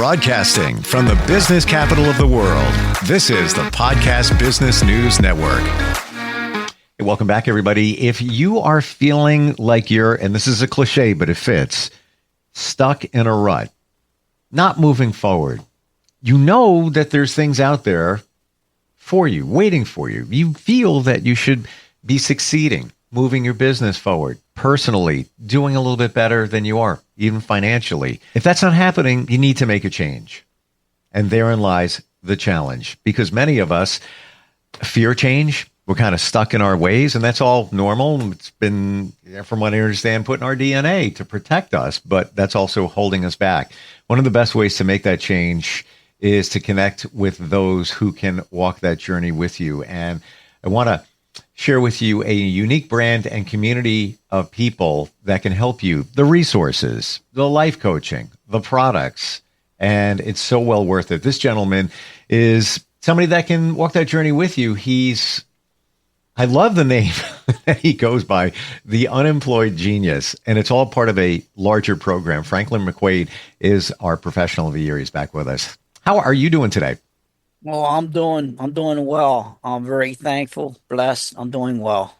Broadcasting from the business capital of the world, this is the Podcast Business News Network. Hey, welcome back, everybody. If you are feeling like you're, and this is a cliche, but it fits, stuck in a rut, not moving forward, you know that there's things out there for you, waiting for you. You feel that you should be succeeding, moving your business forward, personally, doing a little bit better than you are, even financially. If that's not happening, you need to make a change. And therein lies the challenge, because many of us fear change. We're kind of stuck in our ways, and that's all normal. It's been, from what I understand, put in our DNA to protect us, but that's also holding us back. One of the best ways to make that change is to connect with those who can walk that journey with you. And I want to share with you a unique brand and community of people that can help you. The resources, the life coaching, the products, and it's so well worth it. This gentleman is somebody that can walk that journey with you. I love the name that he goes by, the Unemployed Genius, and it's all part of a larger program. Franklin McQuaid is our professional of the year. He's back with us. How are you doing today? Well, I'm doing well. I'm very thankful, blessed. I'm doing well.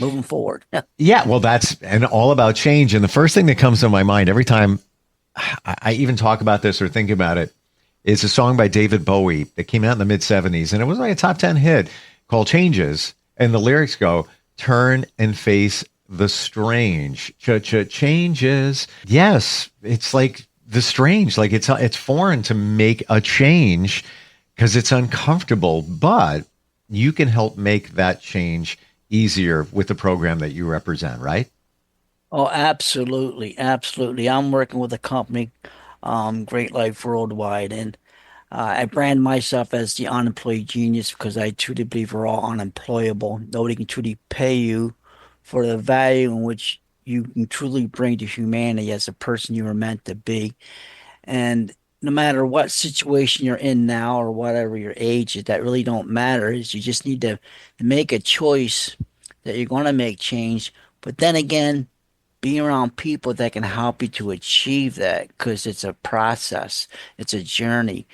Moving forward. Yeah, well, that's and all about change. And the first thing that comes to my mind every time I even talk about this or think about it is a song by David Bowie that came out in the mid-'70s, and it was like a top 10 hit called Changes. And the lyrics go, turn and face the strange. Changes. Yes, it's like the strange. Like it's foreign to make a change because it's uncomfortable, but you can help make that change easier with the program that you represent, right? Oh, absolutely. Absolutely. I'm working with a company, Great Life Worldwide, and I brand myself as the unemployed genius because I truly believe we're all unemployable. Nobody can truly pay you for the value in which you can truly bring to humanity as a person you were meant to be. And no matter what situation you're in now or whatever your age is, that really don't matter. Is you just need to make a choice that you're going to make change. But then again, being around people that can help you to achieve that, because it's a process, it's a journey.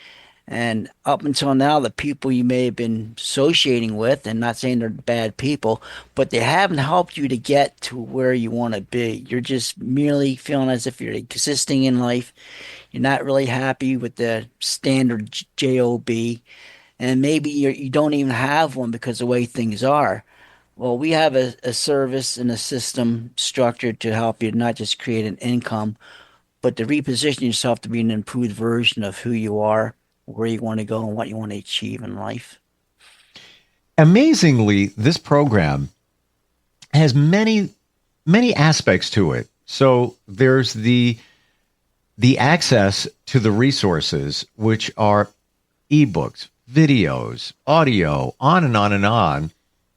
And up until now, the people you may have been associating with, and not saying they're bad people, but they haven't helped you to get to where you want to be. You're just merely feeling as if you're existing in life. You're not really happy with the standard job, and maybe you don't even have one because of the way things are. Well, we have a service and a system structured to help you not just create an income, but to reposition yourself to be an improved version of who you are, where you want to go, and what you want to achieve in life. Amazingly, this program has many, many aspects to it. So there's the access to the resources, which are ebooks, videos, audio, on and on and on.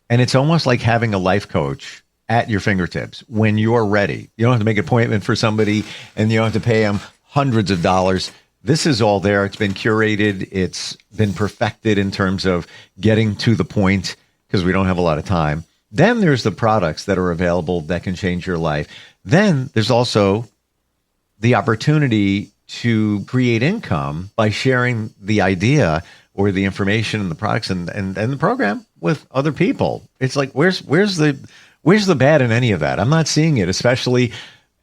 And it's almost like having a life coach at your fingertips when you're ready. You don't have to make an appointment for somebody and you don't have to pay them hundreds of dollars. This is all there. It's been curated. It's been perfected in terms of getting to the point because we don't have a lot of time. Then there's the products that are available that can change your life. Then there's also the opportunity to create income by sharing the idea or the information and the products and the program with other people. It's like, where's the bad in any of that? I'm not seeing it, especially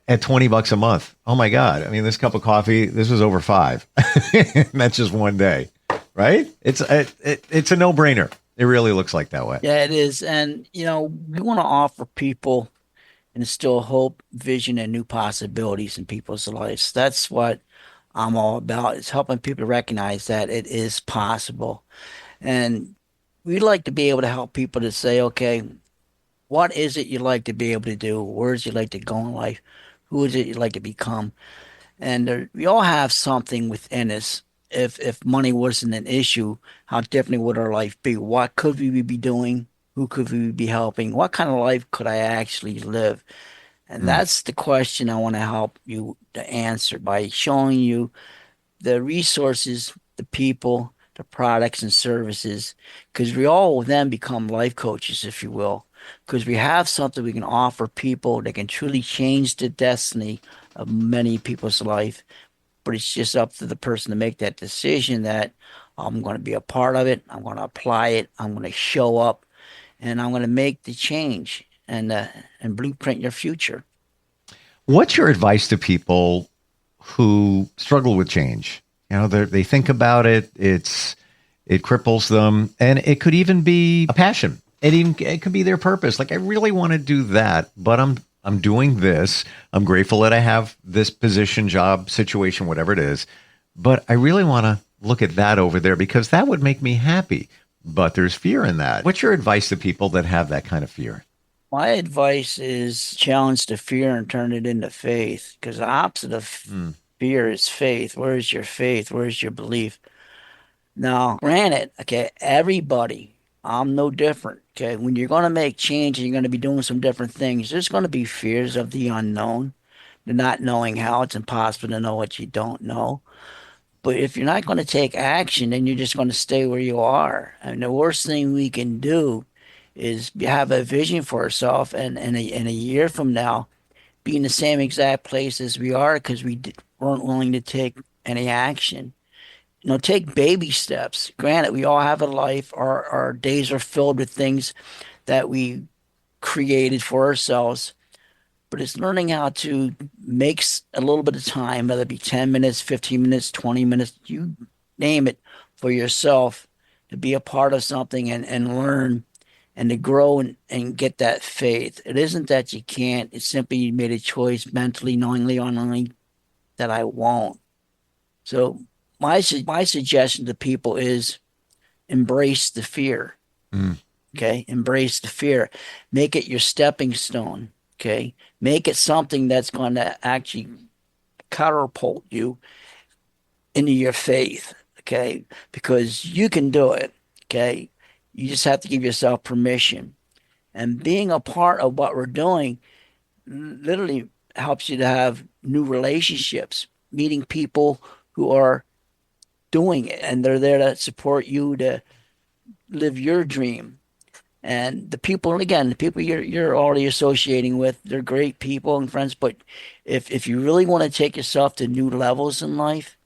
at $20 a month. Oh my God. I mean, this cup of coffee, this was over $5. That's just one day, right? It's a no-brainer. It really looks like that way. Yeah, it is. And, we want to offer people and instill hope, vision, and new possibilities in people's lives. That's what I'm all about, is helping people recognize that it is possible. And we like to be able to help people to say, okay, what is it you'd like to be able to do? Where is you like to go in life? Who is it you'd like to become? And we all have something within us. If money wasn't an issue, how different would our life be? What could we be doing? Who could we be helping? What kind of life could I actually live? And that's the question I want to help you to answer by showing you the resources, the people, the products and services, because we all will then become life coaches, if you will, because we have something we can offer people that can truly change the destiny of many people's life but it's just up to the person to make that decision that I'm going to be a part of it. I'm going to apply it. I'm going to show up, and I'm going to make the change and blueprint your future. What's your advice to people who struggle with change? They think about it. It cripples them, and it could even be a passion. It could be their purpose. Like, I really want to do that, but I'm doing this. I'm grateful that I have this position, job, situation, whatever it is, but I really want to look at that over there because that would make me happy. But there's fear in that. What's your advice to people that have that kind of fear? My advice is challenge the fear and turn it into faith, because the opposite of fear is faith. Where is your faith? Where is your belief? Now, granted, okay, everybody, I'm no different. Okay, when you're going to make change and you're going to be doing some different things, there's going to be fears of the unknown, the not knowing how. It's impossible to know what you don't know. But if you're not going to take action, then you're just going to stay where you are. And the worst thing we can do is have a vision for ourselves and a year from now be in the same exact place as we are because weren't willing to take any action. Take baby steps. Granted, we all have a life. Our days are filled with things that we created for ourselves, but it's learning how to make a little bit of time, whether it be 10 minutes, 15 minutes, 20 minutes, you name it, for yourself to be a part of something and learn and to grow and get that faith. It isn't that you can't, it's simply you made a choice mentally, knowingly, unknowingly that I won't. So my suggestion to people is embrace the fear. Okay, embrace the fear. Make it your stepping stone. Okay, make it something that's going to actually catapult you into your faith. Okay, because you can do it. Okay, you just have to give yourself permission. And being a part of what we're doing literally helps you to have new relationships, meeting people who are doing it, and they're there to support you to live your dream. And the people you're already associating with, they're great people and friends. But if you really want to take yourself to new levels in life,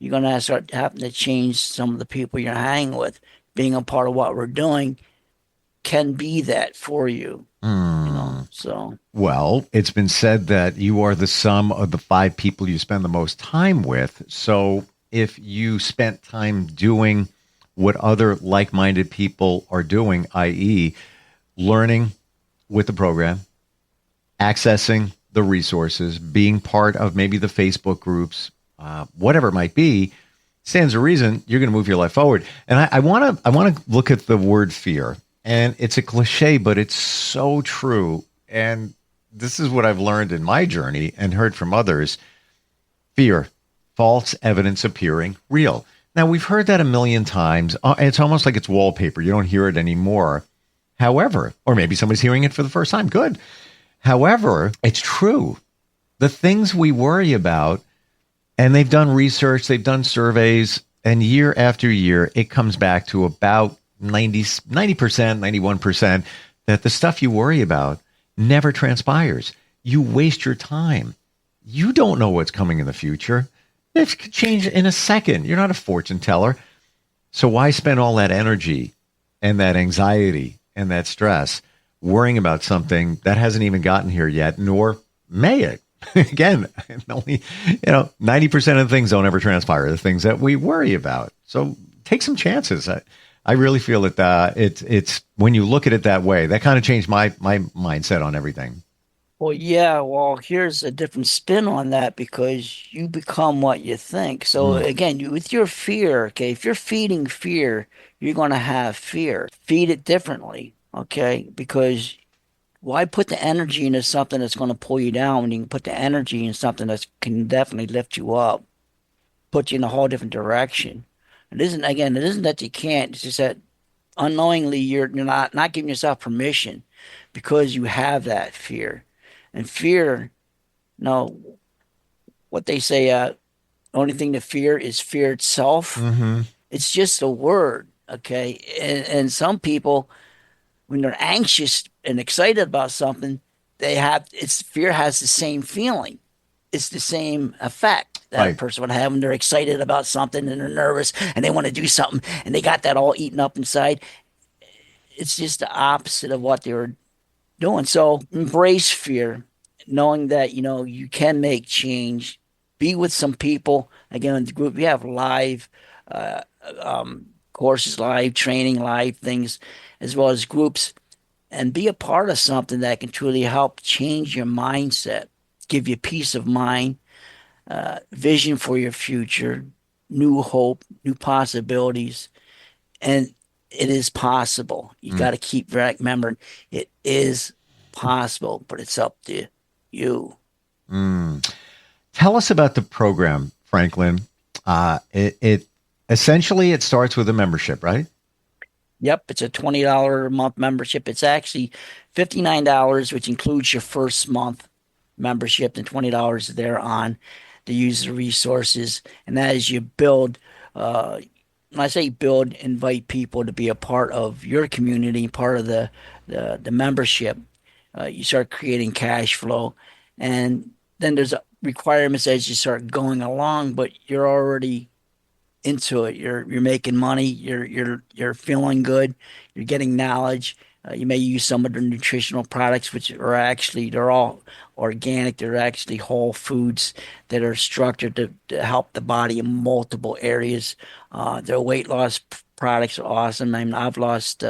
you're gonna start having to change some of the people you're hanging with. Being a part of what we're doing can be that for you. So Well, it's been said that you are the sum of the 5 people you spend the most time with. So if you spent time doing what other like-minded people are doing, i.e., learning with the program, accessing the resources, being part of maybe the Facebook groups, whatever it might be, stands a reason you're going to move your life forward. And I want to look at the word fear, and it's a cliche, but it's so true. And this is what I've learned in my journey and heard from others. Fear, false evidence appearing real. Now, we've heard that a million times. It's almost like it's wallpaper. You don't hear it anymore. However, or maybe somebody's hearing it for the first time. Good. However, it's true. The things we worry about, and they've done research, they've done surveys, and year after year, it comes back to about 90%, 91%, that the stuff you worry about never transpires. You waste your time. You don't know what's coming in the future. It could change in a second. You're not a fortune teller. So why spend all that energy and that anxiety and that stress worrying about something that hasn't even gotten here yet, nor may it? Again, only 90% of the things don't ever transpire, the things that we worry about. So take some chances. I really feel that it's when you look at it that way, that kind of changed my mindset on everything. well, yeah, well, here's a different spin on that because you become what you think. So again, with your fear, okay, if you're feeding fear, you're going to have fear. Feed it differently, okay? Because why put the energy into something that's going to pull you down when you can put the energy in something that can definitely lift you up, put you in a whole different direction? It isn't that you can't, it's just that unknowingly you're not giving yourself permission because you have that fear. And fear, no, what they say, only thing to fear is fear itself. It's just a word, okay? And some people, when they're anxious and excited about something, fear has the same feeling. It's the same effect. that a Right. person would have when they're excited about something and they're nervous and they want to do something and they got that all eaten up inside. It's just the opposite of what they were doing. So embrace fear, knowing that, you can make change. Be with some people. Again, in the group, we have live uh, courses, live training, live things, as well as groups, and be a part of something that can truly help change your mindset, give you peace of mind, vision for your future, new hope, new possibilities. And it is possible. You Mm. got to keep remembering it is possible, but it's up to you. Mm. Tell us about the program, Franklin. It essentially it starts with a membership, right? Yep, it's a $20 a month membership. It's actually $59, which includes your first month membership, and $20 there on to use the resources. And as you build, when I say build, invite people to be a part of your community, part of the membership. You start creating cash flow, and then there's requirements as you start going along, but you're already into it. You're making money. You're feeling good. You're getting knowledge. You may use some of the nutritional products, which are actually they're all organic. They're actually whole foods that are structured to help the body in multiple areas. Their weight loss products are awesome. I mean, I've lost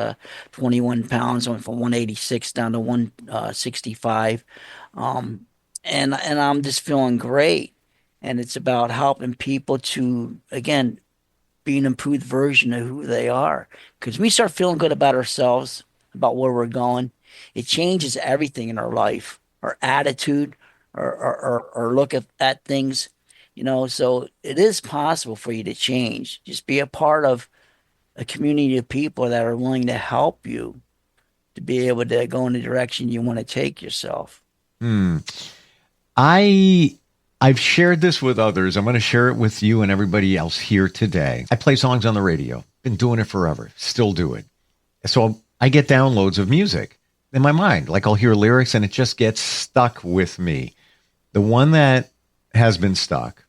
21 pounds, went from 186 down to 165, and I'm just feeling great. And it's about helping people to again be an improved version of who they are. Because we start feeling good about ourselves, about where we're going, it changes everything in our life, our attitude, or look at things. So it is possible for you to change. Just be a part of a community of people that are willing to help you to be able to go in the direction you want to take yourself. Hmm. I've shared this with others. I'm going to share it with you and everybody else here today. I play songs on the radio. Been doing it forever. Still do it. So I get downloads of music in my mind. Like I'll hear lyrics and it just gets stuck with me. The one that has been stuck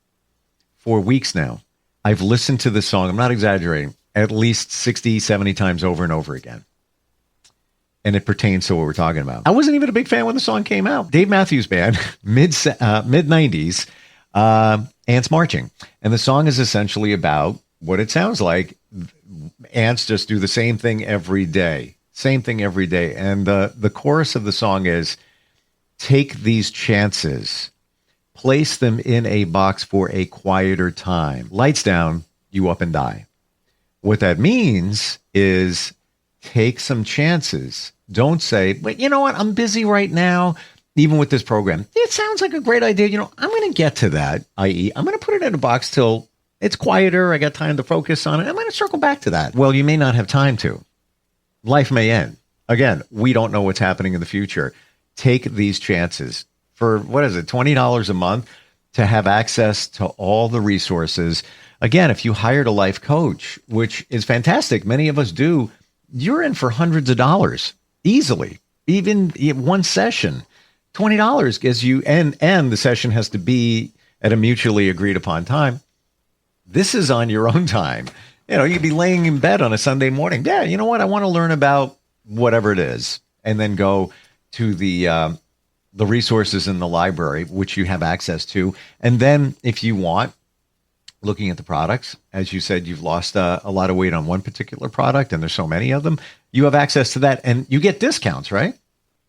for weeks now. I've listened to the song. I'm not exaggerating. At least 60, 70 times over and over again. And it pertains to what we're talking about. I wasn't even a big fan when the song came out. Dave Matthews Band, mid 90s, ants marching, and the song is essentially about what it sounds like. Ants just do the same thing every day, and the chorus of the song is, "Take these chances, place them in a box for a quieter time. Lights down, you up and die." What that means is take some chances. Don't say, but you know what? I'm busy right now. Even with this program, it sounds like a great idea. I'm going to get to that, i.e., I'm going to put it in a box till it's quieter. I got time to focus on it. I'm going to circle back to that. Well, you may not have time to. Life may end. Again, we don't know what's happening in the future. Take these chances for, what is it, $20 a month to have access to all the resources. Again, if you hired a life coach, which is fantastic, many of us do, you're in for hundreds of dollars easily, even one session. $20 gives you, and the session has to be at a mutually agreed upon time. This is on your own time. You'd be laying in bed on a Sunday morning. Yeah, you know what? I want to learn about whatever it is, and then go to the resources in the library, which you have access to. And then if you want, looking at the products, as you said, you've lost a lot of weight on one particular product, and there's so many of them. You have access to that, and you get discounts, right?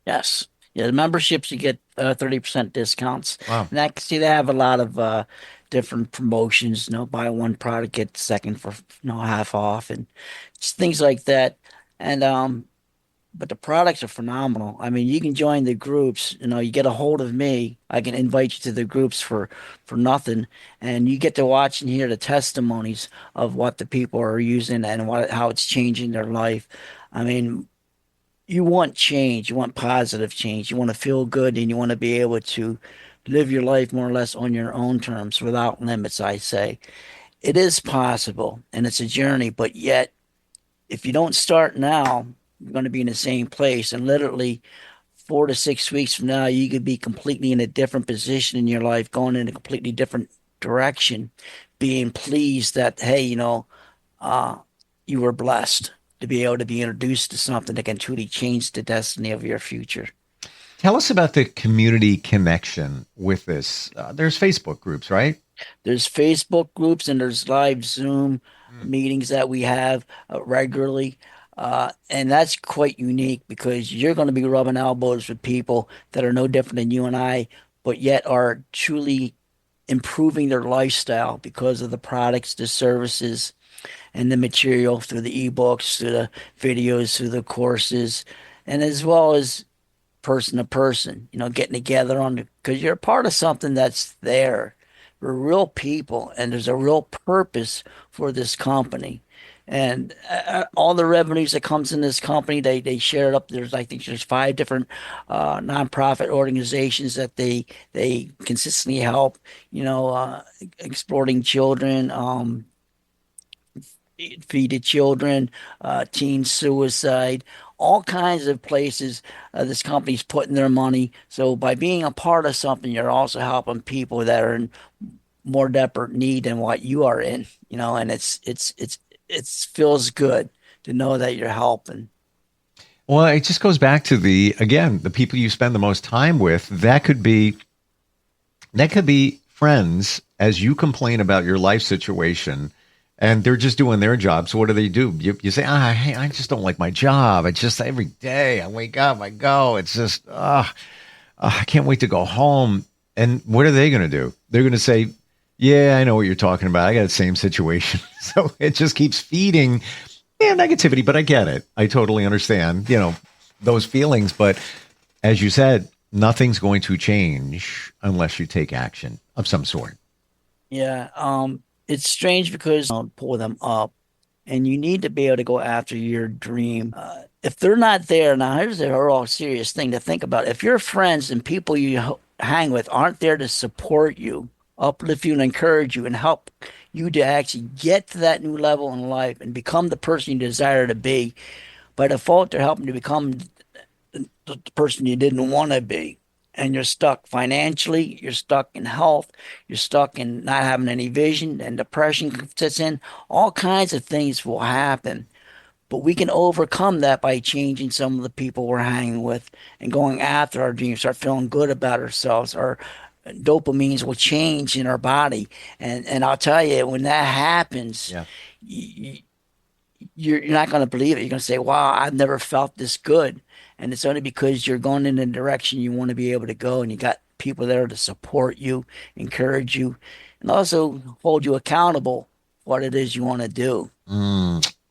Yes. Yeah, the memberships you get 30% discounts. Wow. And they have a lot of different promotions, buy one product, get the second for half off and just things like that. And but the products are phenomenal. I mean, you can join the groups, you get a hold of me, I can invite you to the groups for nothing, and you get to watch and hear the testimonies of what the people are using and how it's changing their life. I mean, you want change, you want positive change, you want to feel good, and you want to be able to live your life more or less on your own terms without limits, I say. It is possible and it's a journey, but yet if you don't start now, you're going to be in the same place. And literally 4 to 6 weeks from now, you could be completely in a different position in your life, going in a completely different direction, being pleased that, hey, you were blessed to be able to be introduced to something that can truly change the destiny of your future. Tell us about the community connection with this. There's Facebook groups, right? There's Facebook groups and there's live Zoom meetings that we have regularly. And that's quite unique because you're going to be rubbing elbows with people that are no different than you and I, but yet are truly improving their lifestyle because of the products, the services, and the material through the ebooks, through the videos, through the courses, and as well as person to person, getting together because you're a part of something that's there. We're real people, and there's a real purpose for this company. And all the revenues that comes in this company, they share it up. I think there's 5 different nonprofit organizations that they consistently help. Exploiting children, feed the children, teen suicide, all kinds of places this company's putting their money. So by being a part of something, you're also helping people that are in more desperate need than what you are in, and it feels good to know that you're helping. Well, it just goes back to the people you spend the most time with. That could be friends as you complain about your life situation. And they're just doing their job. So what do? You say, hey, I just don't like my job. It's just every day I wake up, I go. It's just, I can't wait to go home. And what are they going to do? They're going to say, yeah, I know what you're talking about. I got the same situation. So it just keeps feeding negativity. But I get it. I totally understand, those feelings. But as you said, nothing's going to change unless you take action of some sort. Yeah. It's strange because don't pull them up, and you need to be able to go after your dream. If they're not there, now here's a real serious thing to think about. If your friends and people you hang with aren't there to support you, uplift you, and encourage you, and help you to actually get to that new level in life and become the person you desire to be, by default, they're helping to become the person you didn't want to be. And you're stuck financially, you're stuck in health, you're stuck in not having any vision, and depression sets in. All kinds of things will happen. But we can overcome that by changing some of the people we're hanging with and going after our dreams, start feeling good about ourselves. Our dopamines will change in our body. And I'll tell you, when that happens, you're not going to believe it. You're going to say, wow, I've never felt this good. And it's only because you're going in the direction you want to be able to go, and you got people there to support you, encourage you, and also hold you accountable for what it is you want to do.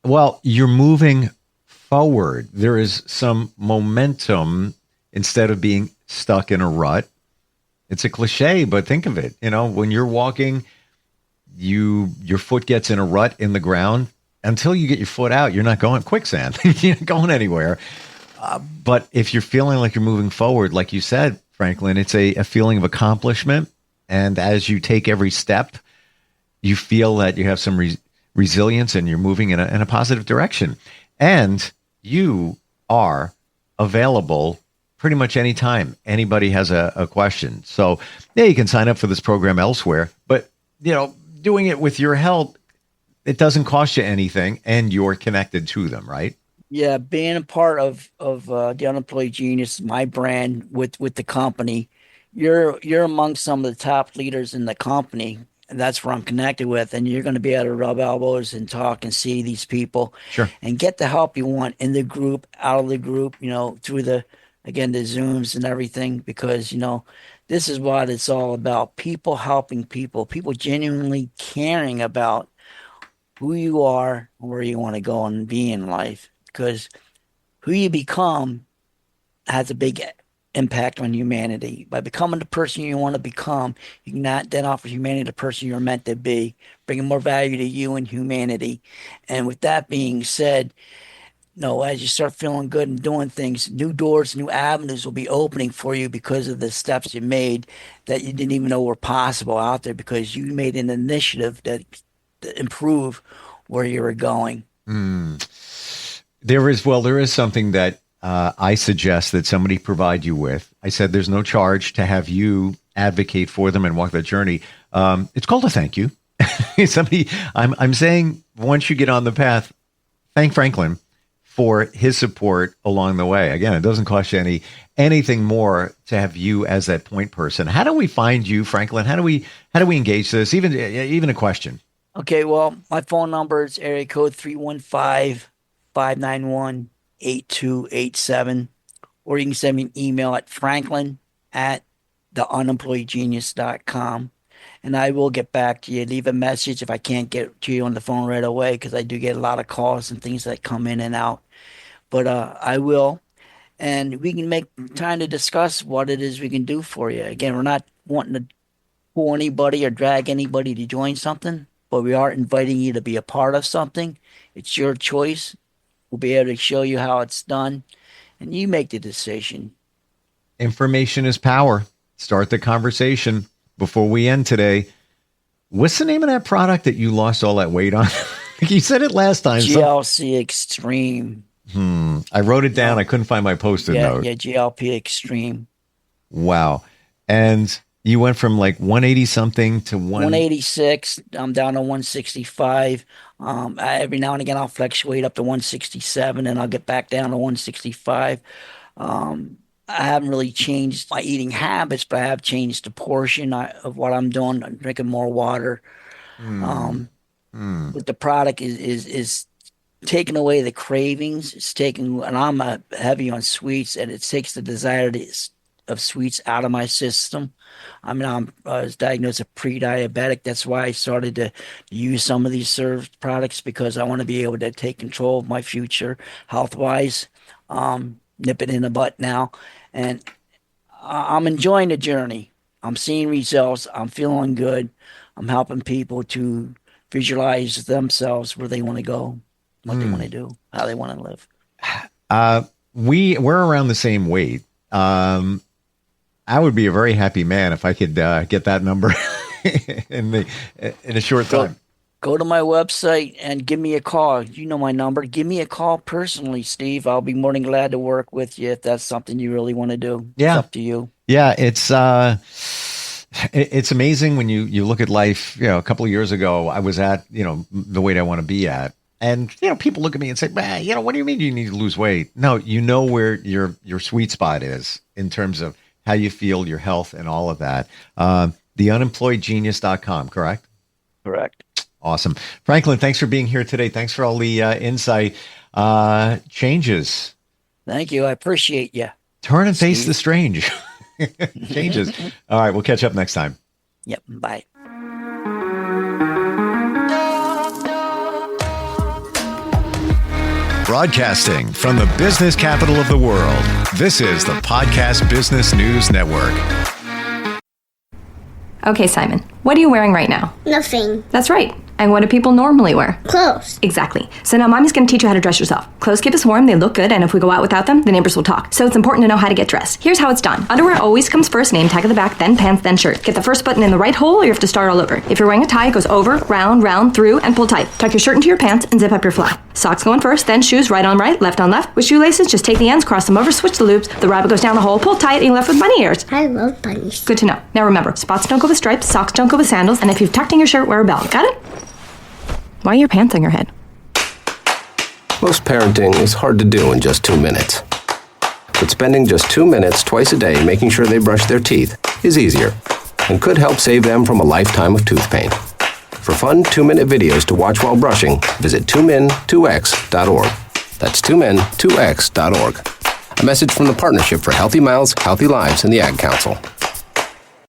Well, you're moving forward. There is some momentum instead of being stuck in a rut. It's a cliche, but think of it. When you're walking, your foot gets in a rut in the ground. Until you get your foot out, you're not going quicksand. You're not going anywhere. But if you're feeling like you're moving forward, like you said, Franklin, it's a feeling of accomplishment. And as you take every step, you feel that you have some resilience and you're moving in a positive direction. And you are available pretty much anytime anybody has a question. So, you can sign up for this program elsewhere. But, doing it with your help, it doesn't cost you anything, and you're connected to them, right? Yeah, being a part of the Unemployed Genius, my brand with the company, you're among some of the top leaders in the company, and that's where I'm connected with. And you're going to be able to rub elbows and talk and see these people, sure, and get the help you want in the group, out of the group, through the Zooms and everything, because this is what it's all about: people helping people genuinely caring about who you are, where you want to go and be in life. Because who you become has a big impact on humanity. By becoming the person you want to become, you can then offer humanity the person you're meant to be, bringing more value to you and humanity. And with that being said, as you start feeling good and doing things, new doors, new avenues will be opening for you because of the steps you made that you didn't even know were possible out there, because you made an initiative to improve where you were going. There is something that I suggest that somebody provide you with. I said there's no charge to have you advocate for them and walk that journey. It's called a thank you. I'm saying once you get on the path, thank Franklin for his support along the way. Again, it doesn't cost you anything more to have you as that point person. How do we find you, Franklin? How do we engage this? Even a question. Okay, well, my phone number is area code 315-591-8287, or you can send me an email at franklin@theunemployedgenius.com. And I will get back to you. Leave a message if I can't get to you on the phone right away, because I do get a lot of calls and things that come in and out. But I will. And we can make time to discuss what it is we can do for you. Again, we're not wanting to pull anybody or drag anybody to join something, but we are inviting you to be a part of something. It's your choice. We'll be able to show you how it's done, and you make the decision. Information is power. Start the conversation. Before we end today, what's the name of that product that you lost all that weight on? You said it last time. GLC Extreme. I wrote it down. I couldn't find my Post-it note. Yeah, GLP Extreme. Wow. And you went from like 180 something to 186. I'm down to 165. Every now and again, I'll fluctuate up to 167, and I'll get back down to 165. I haven't really changed my eating habits, but I have changed the portion of what I'm doing. I'm drinking more water. But the product is taking away the cravings. It's taking, and I'm heavy on sweets, and it takes the desire of sweets out of my system. I mean, I was diagnosed as pre-diabetic. That's why I started to use some of these served products, because I want to be able to take control of my future health-wise. Nip it in the butt now. And I'm enjoying the journey. I'm seeing results. I'm feeling good. I'm helping people to visualize themselves where they want to go, what they want to do, how they want to live. We're around the same weight. I would be a very happy man if I could get that number in a short time. Go to my website and give me a call. You know my number. Give me a call personally, Steve. I'll be more than glad to work with you if that's something you really want to do. Yeah. It's up to you. Yeah, it's amazing when you look at life. A couple of years ago, I was at the weight I want to be at, and people look at me and say, "Man, what do you mean you need to lose weight?" No, you know where your sweet spot is in terms of how you feel, your health, and all of that. TheUnemployedGenius.com, correct? Correct. Awesome. Franklin, thanks for being here today. Thanks for all the insight. Changes. Thank you. I appreciate you. Turn and face the strange. Changes. All right. We'll catch up next time. Yep. Bye. Broadcasting from the business capital of the world, this is the Podcast Business News Network. Okay, Simon, what are you wearing right now? Nothing. That's right. And what do people normally wear? Clothes. Exactly. So now Mommy's going to teach you how to dress yourself. Clothes keep us warm, they look good, and if we go out without them, the neighbors will talk. So it's important to know how to get dressed. Here's how it's done. Underwear always comes first, name tag at the back, then pants, then shirt. Get the first button in the right hole, or you have to start all over. If you're wearing a tie, it goes over, round, through, and pull tight. Tuck your shirt into your pants and zip up your fly. Socks going first, then shoes right on right, left on left. With shoelaces, just take the ends, cross them over, switch the loops. The rabbit goes down the hole, pull tight, and you're left with bunny ears. I love bunnies. Good to know. Now remember, spots don't go with stripes, socks don't go with sandals, and if you've tucked in your shirt, wear a belt. Got it? Why are your pants on your head? Most parenting is hard to do in just 2 minutes. But spending just 2 minutes twice a day making sure they brush their teeth is easier and could help save them from a lifetime of tooth pain. For fun 2-minute videos to watch while brushing, visit 2min2x.org. That's 2min2x.org. A message from the Partnership for Healthy Mouths, Healthy Lives and the Ad Council.